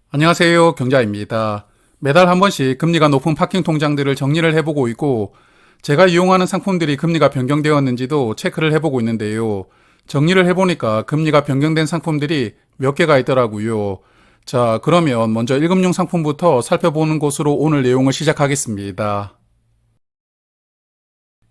안녕하세요. 경자입니다. 매달 한 번씩 금리가 높은 파킹 통장들을 정리를 해보고 있고 제가 이용하는 상품들이 금리가 변경되었는지도 체크를 해보고 있는데요. 정리를 해보니까 금리가 변경된 상품들이 몇 개가 있더라고요. 자, 그러면 먼저 1금융 상품부터 살펴보는 것으로 오늘 내용을 시작하겠습니다.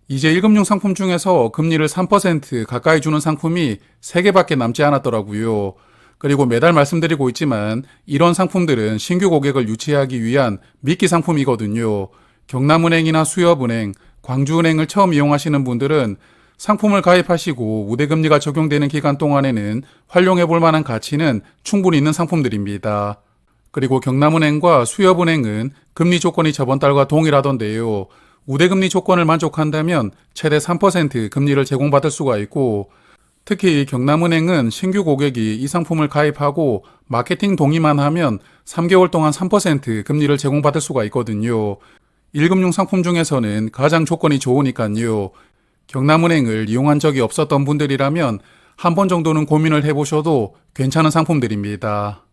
이제 1금융 상품 중에서 금리를 3% 가까이 주는 상품이 3개밖에 남지 않았더라고요. 그리고 매달 말씀드리고 있지만 이런 상품들은 신규 고객을 유치하기 위한 미끼 상품이거든요. 경남은행이나 수협은행, 광주은행을 처음 이용하시는 분들은 상품을 가입하시고 우대금리가 적용되는 기간 동안에는 활용해 볼 만한 가치는 충분히 있는 상품들입니다. 그리고 경남은행과 수협은행은 금리 조건이 저번 달과 동일하던데요. 우대금리 조건을 만족한다면 최대 3% 금리를 제공받을 수가 있고 특히 경남은행은 신규 고객이 이 상품을 가입하고 마케팅 동의만 하면 3개월 동안 3% 금리를 제공받을 수가 있거든요. 1금융 상품 중에서는 가장 조건이 좋으니까요. 경남은행을 이용한 적이 없었던 분들이라면 한 번 정도는 고민을 해보셔도 괜찮은 상품들입니다.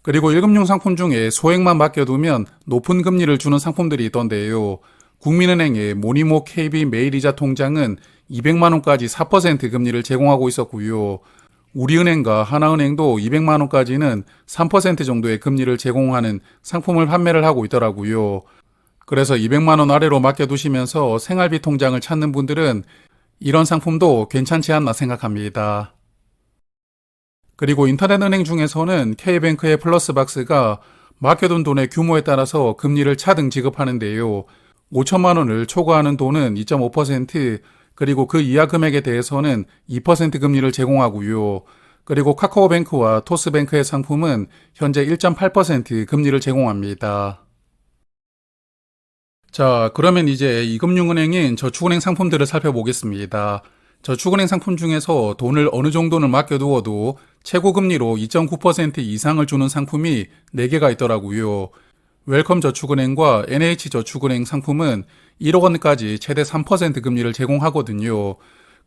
그리고 1금융 상품 중에 소액만 맡겨두면 높은 금리를 주는 상품들이 있던데요. 국민은행의 모니모 KB 매일이자 통장은 200만원까지 4% 금리를 제공하고 있었고요. 우리은행과 하나은행도 200만원까지는 3% 정도의 금리를 제공하는 상품을 판매를 하고 있더라고요. 그래서 200만원 아래로 맡겨두시면서 생활비 통장을 찾는 분들은 이런 상품도 괜찮지 않나 생각합니다. 그리고 인터넷은행 중에서는 K뱅크의 플러스박스가 맡겨둔 돈의 규모에 따라서 금리를 차등 지급하는데요. 5천만 원을 초과하는 돈은 2.5%, 그리고 그 이하 금액에 대해서는 2% 금리를 제공하고요. 그리고 카카오뱅크와 토스뱅크의 상품은 현재 1.8% 금리를 제공합니다. 자, 그러면 이제 이금융은행인 저축은행 상품들을 살펴보겠습니다. 저축은행 상품 중에서 돈을 어느 정도는 맡겨두어도 최고 금리로 2.9% 이상을 주는 상품이 4개가 있더라고요. 웰컴 저축은행과 NH저축은행 상품은 1억 원까지 최대 3% 금리를 제공하거든요.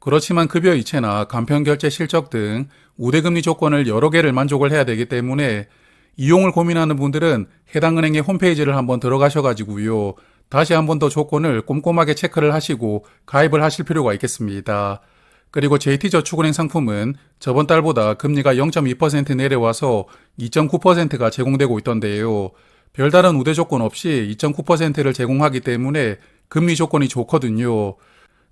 그렇지만 급여 이체나 간편결제 실적 등 우대금리 조건을 여러 개를 만족을 해야 되기 때문에 이용을 고민하는 분들은 해당 은행의 홈페이지를 한번 들어가셔가지고요. 다시 한번 더 조건을 꼼꼼하게 체크를 하시고 가입을 하실 필요가 있겠습니다. 그리고 JT저축은행 상품은 저번 달보다 금리가 0.2% 내려와서 2.9%가 제공되고 있던데요. 별다른 우대 조건 없이 2.9%를 제공하기 때문에 금리 조건이 좋거든요.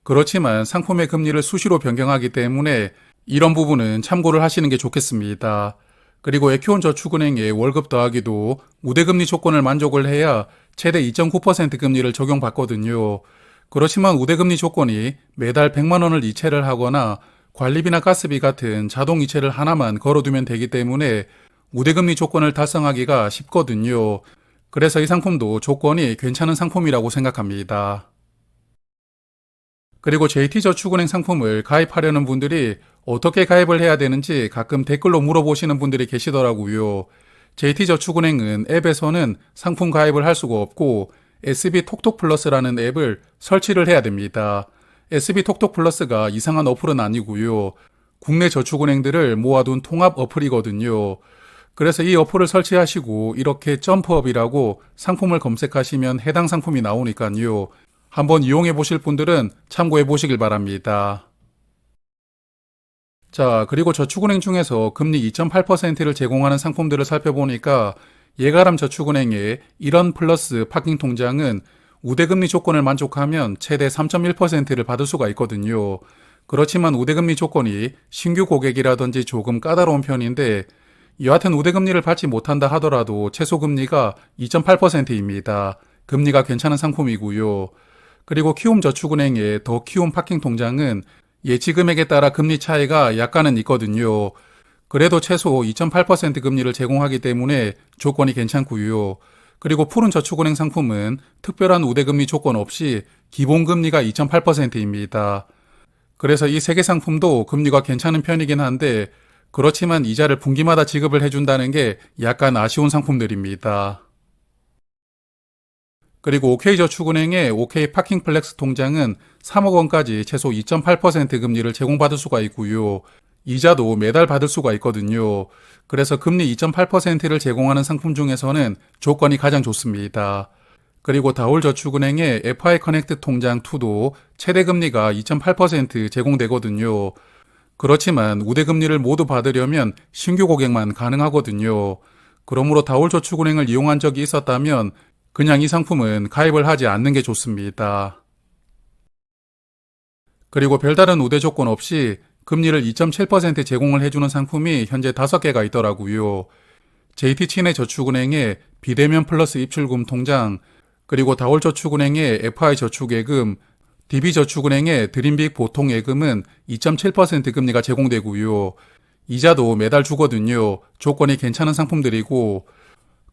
그렇지만 상품의 금리를 수시로 변경하기 때문에 이런 부분은 참고를 하시는 게 좋겠습니다. 그리고 에키온저축은행의 월급 더하기도 우대금리 조건을 만족을 해야 최대 2.9% 금리를 적용받거든요. 그렇지만 우대금리 조건이 매달 100만 원을 이체를 하거나 관리비나 가스비 같은 자동 이체를 하나만 걸어두면 되기 때문에 우대금리 조건을 달성하기가 쉽거든요. 그래서 이 상품도 조건이 괜찮은 상품이라고 생각합니다. 그리고 JT저축은행 상품을 가입하려는 분들이 어떻게 가입을 해야 되는지 가끔 댓글로 물어보시는 분들이 계시더라고요. JT저축은행은 앱에서는 상품 가입을 할 수가 없고 SB톡톡 플러스라는 앱을 설치를 해야 됩니다. SB톡톡 플러스가 이상한 어플은 아니고요. 국내 저축은행들을 모아둔 통합 어플이거든요. 그래서 이 어플을 설치하시고 이렇게 점프업이라고 상품을 검색하시면 해당 상품이 나오니까요. 한번 이용해 보실 분들은 참고해 보시길 바랍니다. 자, 그리고 저축은행 중에서 금리 2.8%를 제공하는 상품들을 살펴보니까 예가람 저축은행의 이런 플러스 파킹 통장은 우대금리 조건을 만족하면 최대 3.1%를 받을 수가 있거든요. 그렇지만 우대금리 조건이 신규 고객이라든지 조금 까다로운 편인데 여하튼 우대금리를 받지 못한다 하더라도 최소금리가 2.8%입니다. 금리가 괜찮은 상품이고요. 그리고 키움저축은행의 더 키움 파킹 통장은 예치금액에 따라 금리 차이가 약간은 있거든요. 그래도 최소 2.8% 금리를 제공하기 때문에 조건이 괜찮고요. 그리고 푸른저축은행 상품은 특별한 우대금리 조건 없이 기본금리가 2.8%입니다. 그래서 이 3개 상품도 금리가 괜찮은 편이긴 한데 그렇지만 이자를 분기마다 지급을 해준다는 게 약간 아쉬운 상품들입니다. 그리고 OK저축은행의 OK파킹플렉스 통장은 3억 원까지 최소 2.8% 금리를 제공받을 수가 있고요. 이자도 매달 받을 수가 있거든요. 그래서 금리 2.8%를 제공하는 상품 중에서는 조건이 가장 좋습니다. 그리고 다올저축은행의 FI 커넥트 통장 2도 최대 금리가 2.8% 제공되거든요. 그렇지만 우대금리를 모두 받으려면 신규 고객만 가능하거든요. 그러므로 다올저축은행을 이용한 적이 있었다면 그냥 이 상품은 가입을 하지 않는 게 좋습니다. 그리고 별다른 우대 조건 없이 금리를 2.7% 제공을 해주는 상품이 현재 5개가 있더라고요. JT친해저축은행의 비대면 플러스 입출금 통장, 그리고 다올저축은행의 FI저축예금, DB저축은행의 드림빅 보통예금은 2.7% 금리가 제공되고요. 이자도 매달 주거든요. 조건이 괜찮은 상품들이고,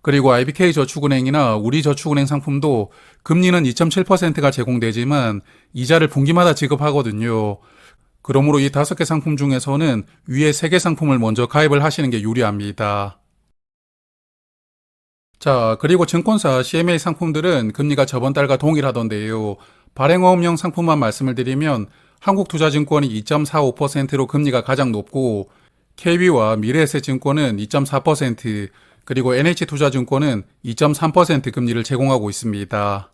그리고 IBK저축은행이나 우리저축은행 상품도 금리는 2.7%가 제공되지만 이자를 분기마다 지급하거든요. 그러므로 이 5개 상품 중에서는 위에 3개 상품을 먼저 가입을 하시는 게 유리합니다. 자, 그리고 증권사 CMA 상품들은 금리가 저번 달과 동일하던데요. 발행어음형 상품만 말씀을 드리면 한국투자증권이 2.45%로 금리가 가장 높고 KB와 미래에셋증권은 2.4%, 그리고 NH투자증권은 2.3% 금리를 제공하고 있습니다.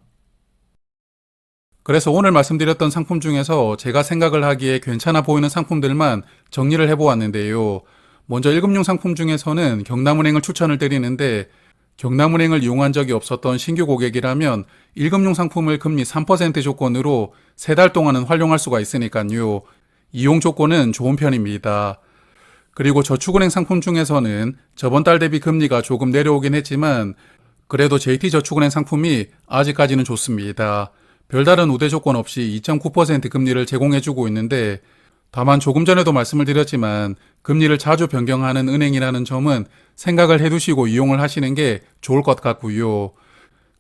그래서 오늘 말씀드렸던 상품 중에서 제가 생각을 하기에 괜찮아 보이는 상품들만 정리를 해보았는데요. 먼저 1금융 상품 중에서는 경남은행을 추천을 드리는데, 경남은행을 이용한 적이 없었던 신규 고객이라면 1금융 상품을 금리 3% 조건으로 3달 동안은 활용할 수가 있으니까요. 이용 조건은 좋은 편입니다. 그리고 저축은행 상품 중에서는 저번 달 대비 금리가 조금 내려오긴 했지만 그래도 JT저축은행 상품이 아직까지는 좋습니다. 별다른 우대 조건 없이 2.9% 금리를 제공해주고 있는데, 다만 조금 전에도 말씀을 드렸지만 금리를 자주 변경하는 은행이라는 점은 생각을 해두시고 이용을 하시는 게 좋을 것 같고요.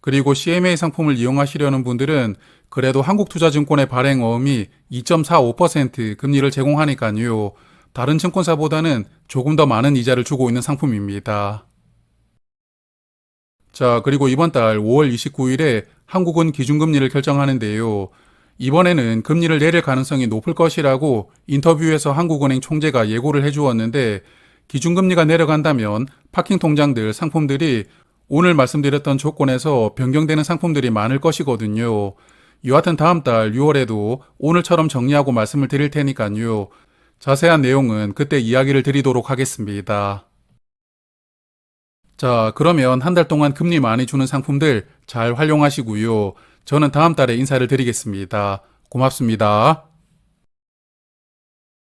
그리고 CMA 상품을 이용하시려는 분들은 그래도 한국투자증권의 발행어음이 2.45% 금리를 제공하니까요. 다른 증권사보다는 조금 더 많은 이자를 주고 있는 상품입니다. 자, 그리고 이번 달 5월 29일에 한국은 기준금리를 결정하는데요. 이번에는 금리를 내릴 가능성이 높을 것이라고 인터뷰에서 한국은행 총재가 예고를 해주었는데, 기준금리가 내려간다면 파킹 통장들 상품들이 오늘 말씀드렸던 조건에서 변경되는 상품들이 많을 것이거든요. 여하튼 다음 달 6월에도 오늘처럼 정리하고 말씀을 드릴 테니까요. 자세한 내용은 그때 이야기를 드리도록 하겠습니다. 자, 그러면 한 달 동안 금리 많이 주는 상품들 잘 활용하시고요. 저는 다음 달에 인사를 드리겠습니다. 고맙습니다.